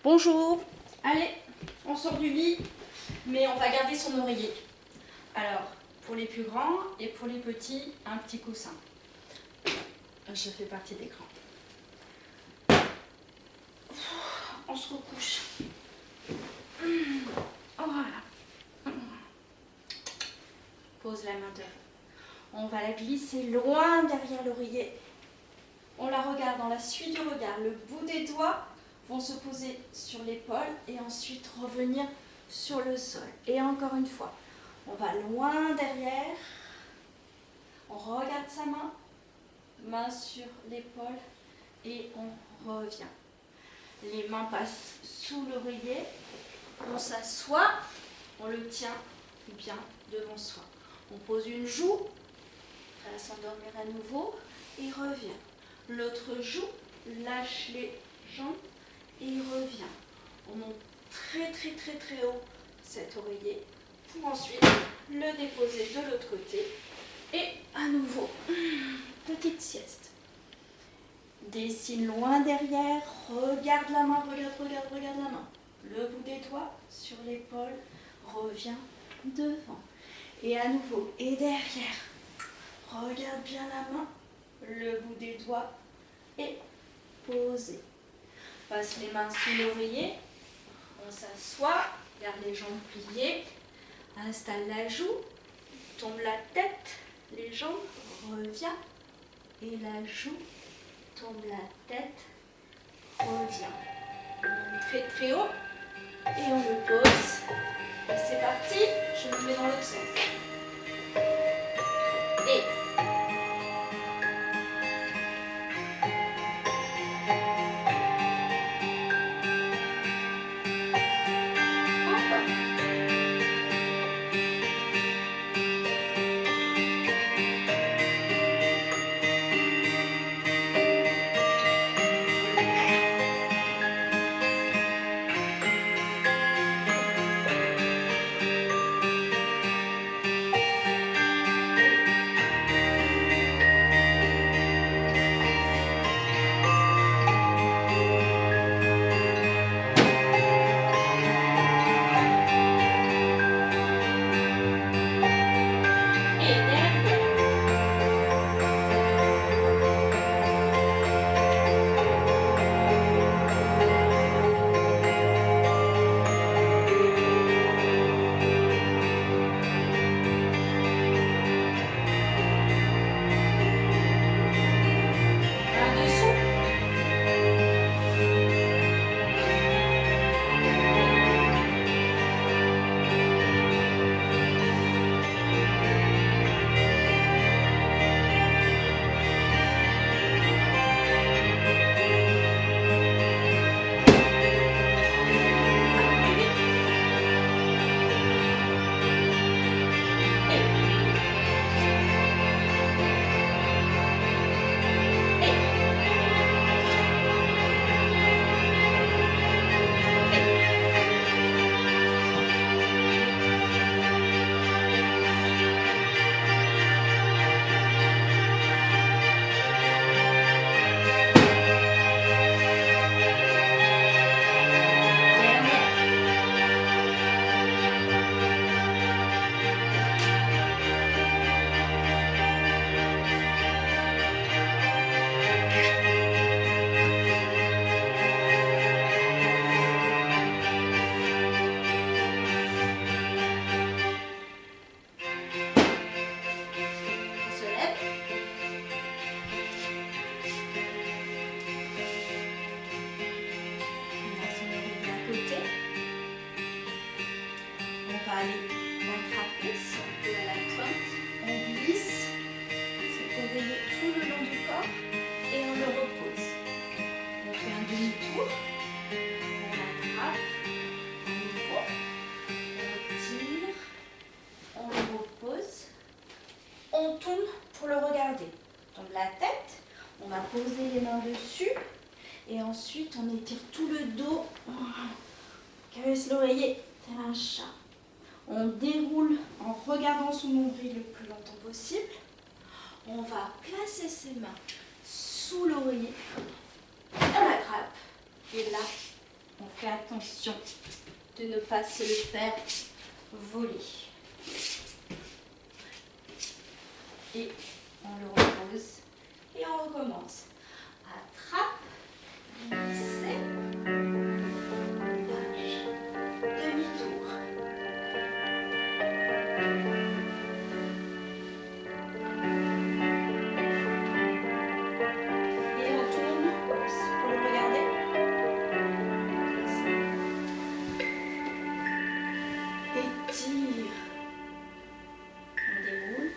Bonjour. Allez, on sort du lit, mais on va garder son oreiller. Alors, pour les plus grands et pour les petits, un petit coussin. Je fais partie des grands. On se recouche. Voilà. Pose la main devant. On va la glisser loin derrière l'oreiller. On la regarde dans la suite du regard. Le bout des doigts vont se poser sur l'épaule et ensuite revenir sur le sol. Et encore une fois, on va loin derrière. On regarde sa main, main sur l'épaule et on revient. Les mains passent sous l'oreiller. On s'assoit, on le tient bien devant soi. On pose une joue, elle va s'endormir à nouveau et revient. L'autre joue, lâche les jambes et il revient. On monte très haut cet oreiller pour ensuite le déposer de l'autre côté et à nouveau, petite sieste. Dessine loin derrière, regarde la main, regarde la main. Le bout des doigts sur l'épaule, revient devant. Et à nouveau, et derrière, regarde bien la main, le bout des doigts et posé. Passe les mains sous l'oreiller, on s'assoit, garde les jambes pliées, installe la joue, tombe la tête, les jambes, revient et la joue, tombe la tête, revient. On monte très haut et on le pose. Et c'est parti, je me mets dans l'autre sens. Et l'attraper, si on peut à la pointe, on glisse cet oreiller tout le long du corps et on le repose. On fait un demi-tour, on l'attrape, à nouveau, on tire, on le repose, on tourne pour le regarder. On tombe la tête, on va poser les mains dessus et ensuite on étire tout le dos, on caresse l'oreiller tel un chat. On déroule en regardant son nombril le plus longtemps possible. On va placer ses mains sous l'oreiller. On l'attrape et là, On fait attention de ne pas se le faire voler. Et on le repose et on recommence. Attrape, glissez, lâche, demi-tour. Et on tourne pour le regarder. Étire. On déroule.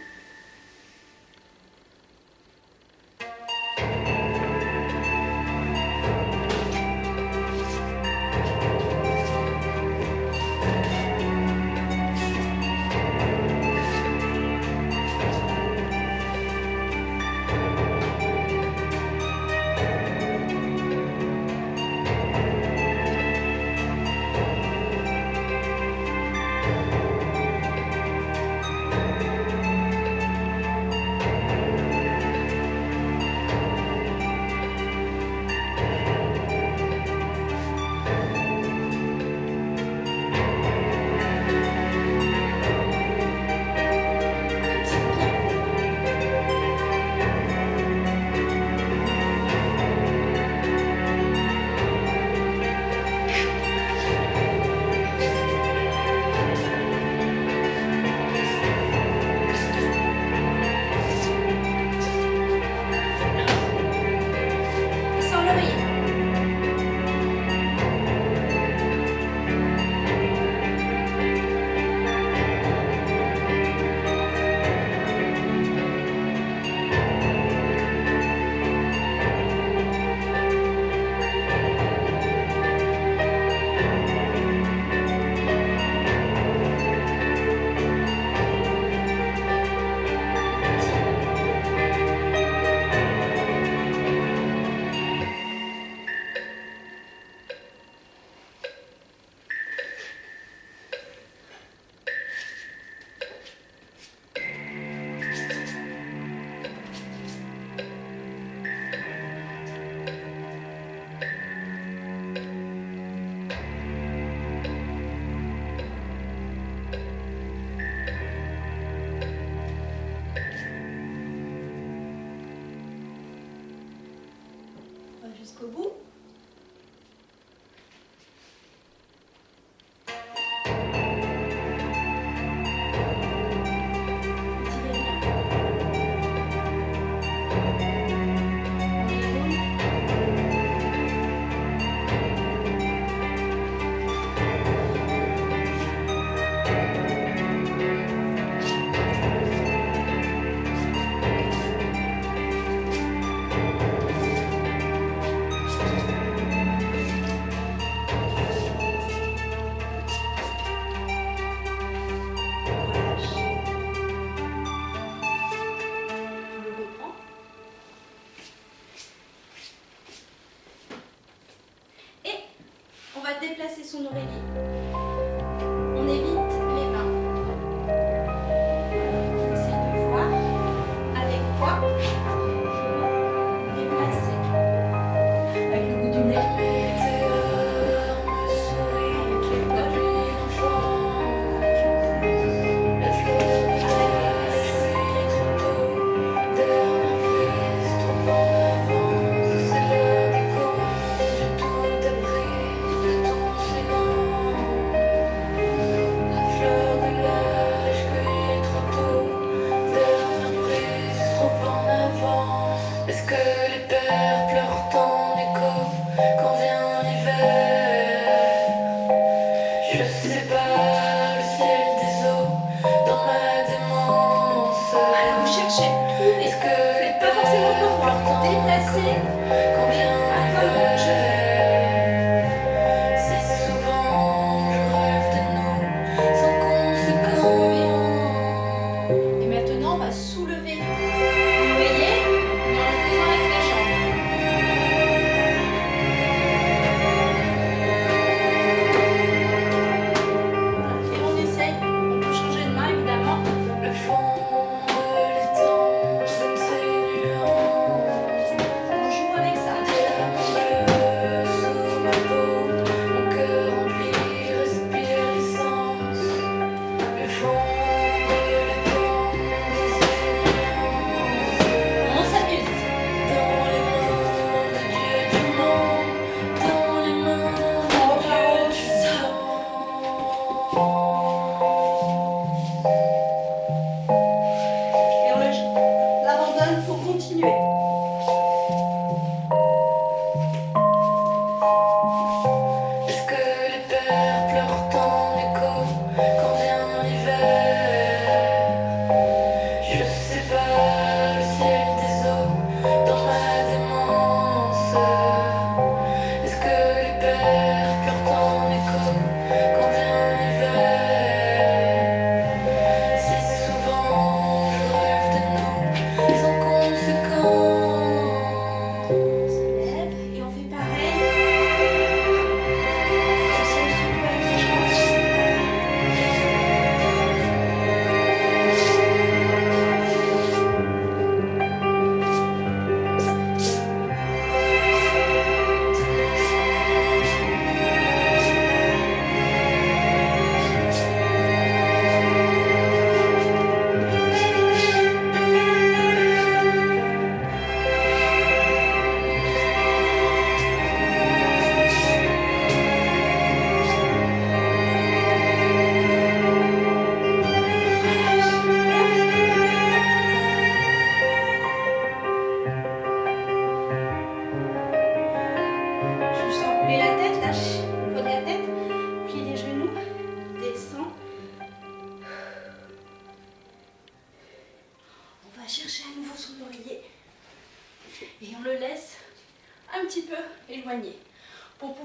Sans l'oreiller. On va jusqu'au bout. Étirez bien. On déroule. Relâche. On le reprend. Et on va déplacer son oreiller. On évite les mains. On essaie de voir avec quoi je vais déplacer. Avec le bout du nez. Avec les Est-ce que les pères pleurent en écho quand vient l'hiver? Je sépare le ciel des eaux dans ma démence. Alors vous cherchez, trouvez. Est-ce que les Pas forcément pères pour voir. pleurent en Déplacez. écho quand vient Comme je l'hiver? Si souvent je rêve de nous sans conséquence. Et maintenant, on va soulever l'oreiller, mais en le faisant avec les jambes. Voilà. Et on essaye, on peut changer de main évidemment. Le fond de l'étang, de ces nuances. On joue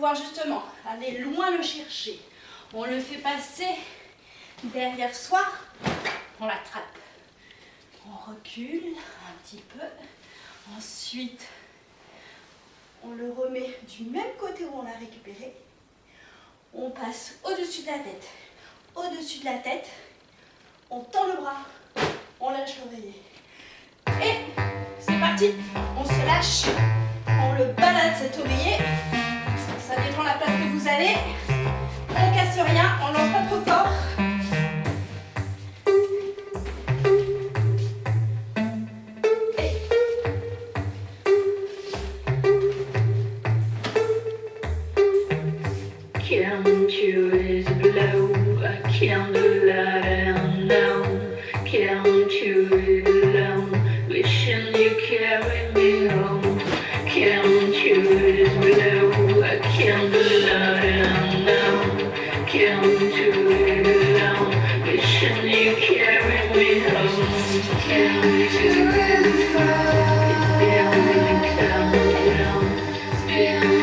pouvoir justement aller loin le chercher. On le fait passer derrière soi, on l'attrape. On recule un petit peu. Ensuite, on le remet du même côté où on l'a récupéré. On passe au-dessus de la tête. Au-dessus de la tête, on tend le bras, on lâche l'oreiller. Et c'est parti, on se lâche, on le balade cet oreiller. Ça dépend de la place que vous avez. On casse rien, on lance pas trop fort. Can't you is below, I can't lie down. Can't you is alone, wishing you carry me home. Can't you is below, I can't lie down. Can't you is alone, wishing you carry me home. Can't you is far, it's been down, it's been down.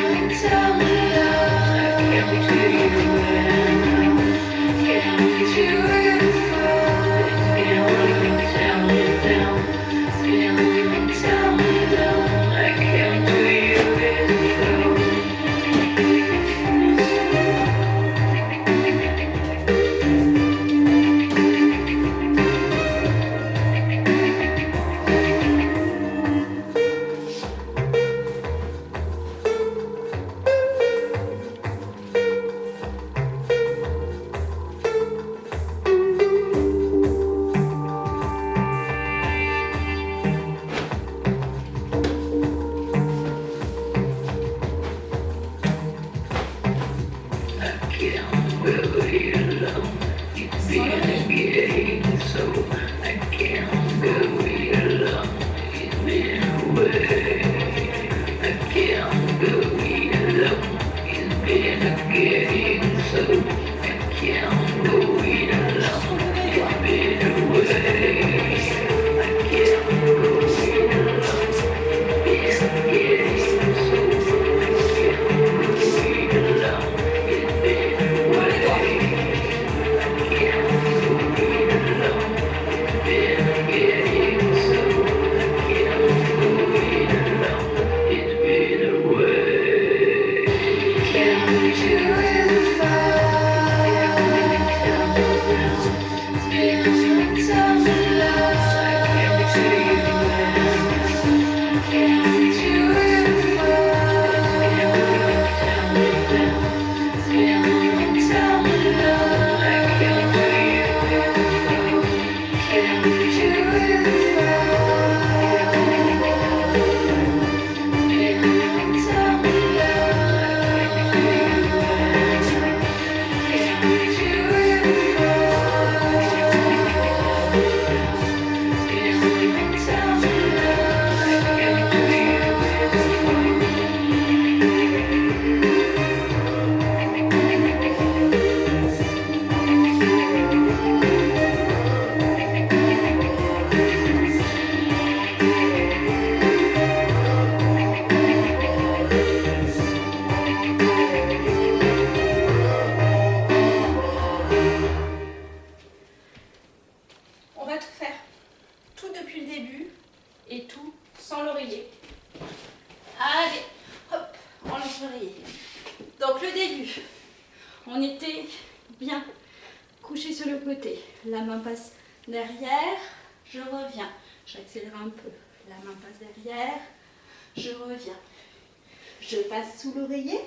Donc le début, on était bien couché sur le côté. La main passe derrière, je reviens. J'accélère un peu. La main passe derrière, je reviens. Je passe sous l'oreiller,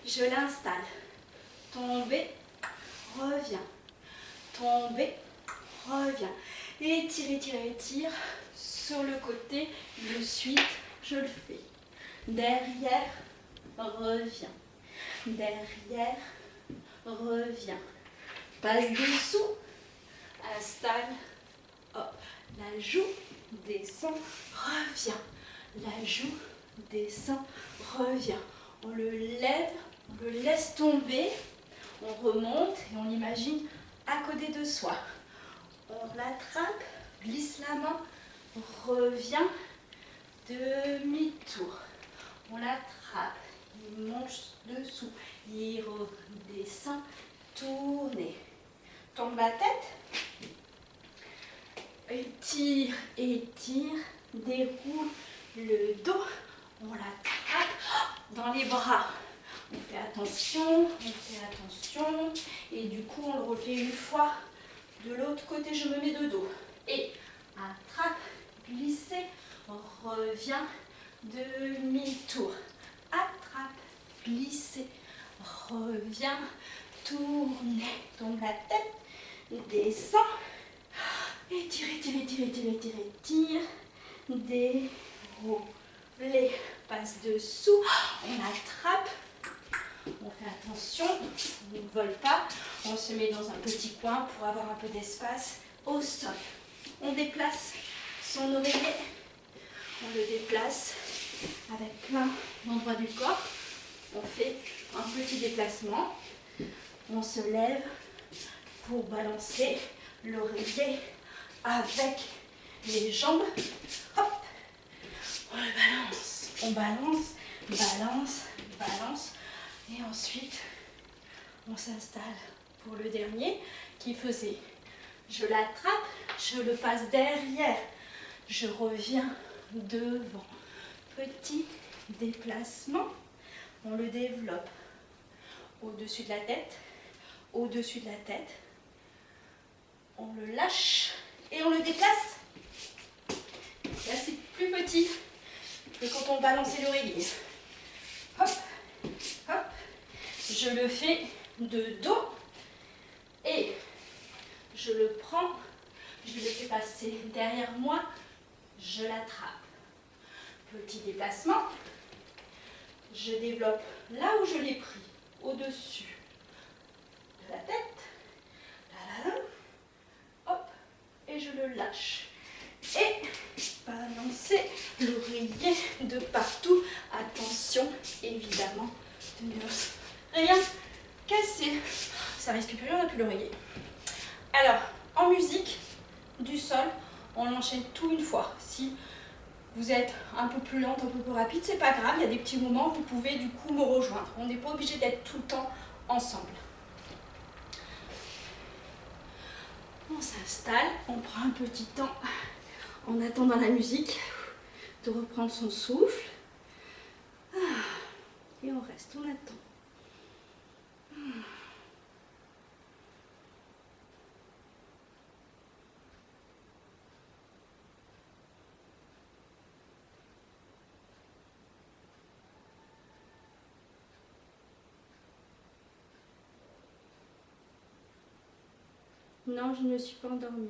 je l'installe. Tomber, reviens. Tomber, reviens. Étire, étire, étire. Sur le côté, de suite, je le fais. Derrière, reviens. Derrière, reviens. Passe dessous, installe. Hop, la joue, descend, revient. La joue, descend, revient. On le lève, on le laisse tomber. On remonte et on l'imagine à côté de soi. On l'attrape, glisse la main, revient, demi-tour. On l'attrape, il monte dessous, il redescend, tournez. Tombe la tête, étire, étire, déroule le dos, on l'attrape dans les bras. On fait attention, et du coup on le refait une fois. De l'autre côté, je me mets de dos. Et attrape, glisser, reviens, demi-tour. Attrape, glisser, reviens, tournez. Tombe la tête, descend. Étire, étire, étire, étire, étire, étire. Déroulez, passe dessous. On attrape. On fait attention, on ne vole pas, on se met dans un petit coin pour avoir un peu d'espace au sol. On déplace son oreiller, on le déplace avec plein d'endroits du corps. On fait un petit déplacement, on se lève pour balancer l'oreiller avec les jambes. Hop, on le balance, on balance, balance, balance. Et ensuite, on s'installe pour le dernier qui faisait. Je l'attrape, je le passe derrière, je reviens devant. Petit déplacement, on le développe au-dessus de la tête, au-dessus de la tête. On le lâche et on le déplace. Là, c'est plus petit que quand on balançait l'oreiller. Hop, hop. Je le fais de dos et je le prends, je le fais passer derrière moi, je l'attrape. Petit déplacement, je développe là où je l'ai pris, au-dessus de la tête, là, là, là, hop, et je le lâche. Et balancer l'oreiller de partout. Attention, évidemment, de ne rien casser. Ça risque plus rien, on n'a plus l'oreiller. Alors, en musique, du sol, on enchaîne tout une fois. Si vous êtes un peu plus lente, un peu plus rapide, c'est pas grave. Il y a des petits moments où vous pouvez du coup me rejoindre. On n'est pas obligé d'être tout le temps ensemble. On s'installe, on prend un petit temps en attendant la musique de reprendre son souffle. Et on reste, on attend. Non, je ne me suis pas endormie.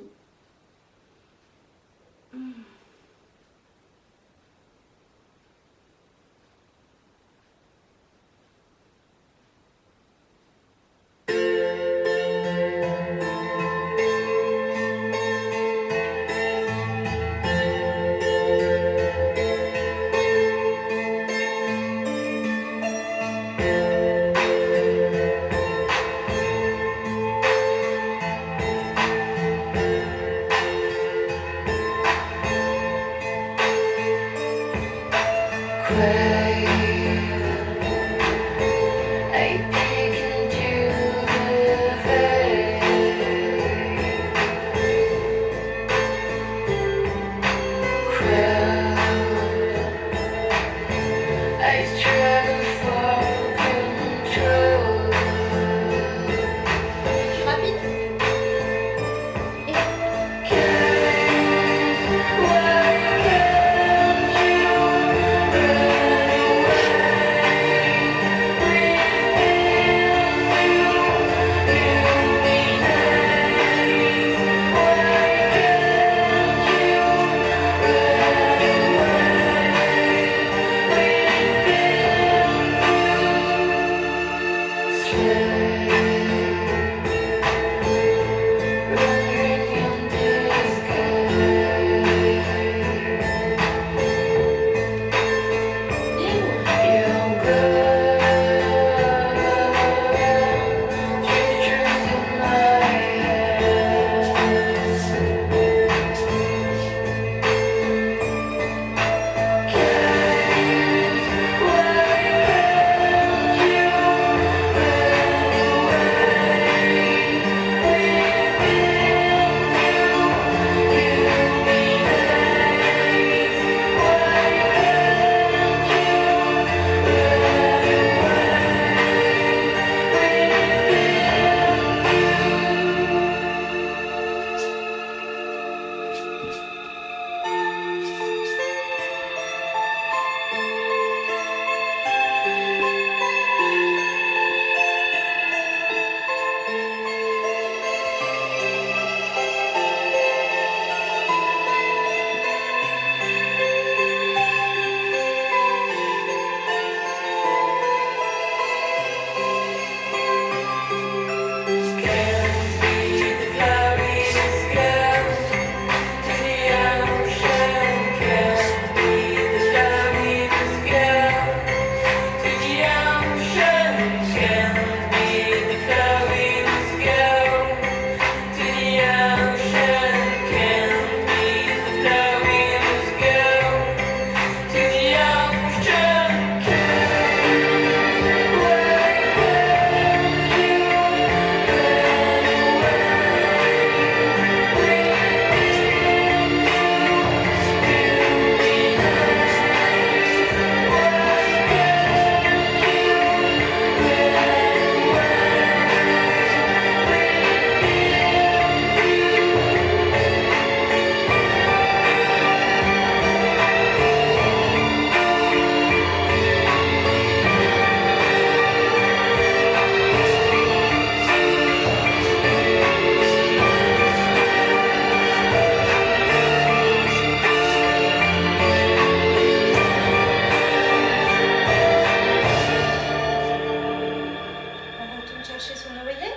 chercher son oreiller.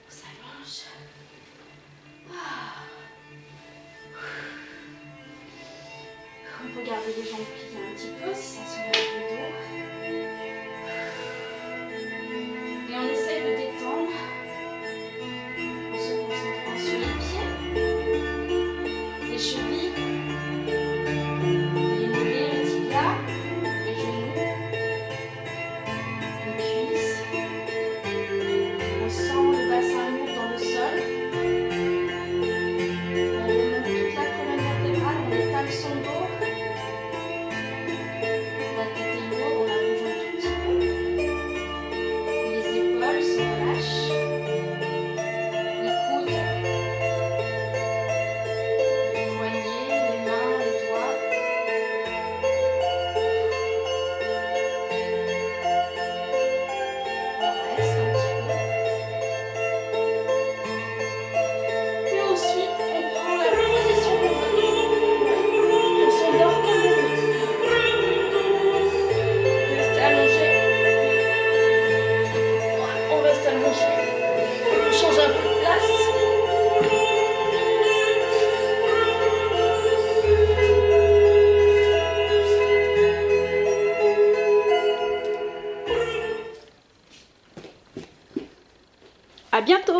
On s'allonge. On peut garder les jambes pliées un petit peu si ça soulève le dos. Et on essaye de détendre en se concentrant sur les pieds, les chevilles, les mollets, les tibias, les genoux, les cuisses. On sent le bassin lourd dans le sol. On remonte toute la colonne vertébrale, on étale son dos. La tête est lourde, on la bouge un tout petit peu. Les épaules se relâchent. Les coudes, les poignets, les mains, les doigts. On reste un petit peu. Et ensuite, on prend la position qu'on veut. On s'endort comme on veut. Restez allongé. On reste allongé. On change un peu de place. À bientôt.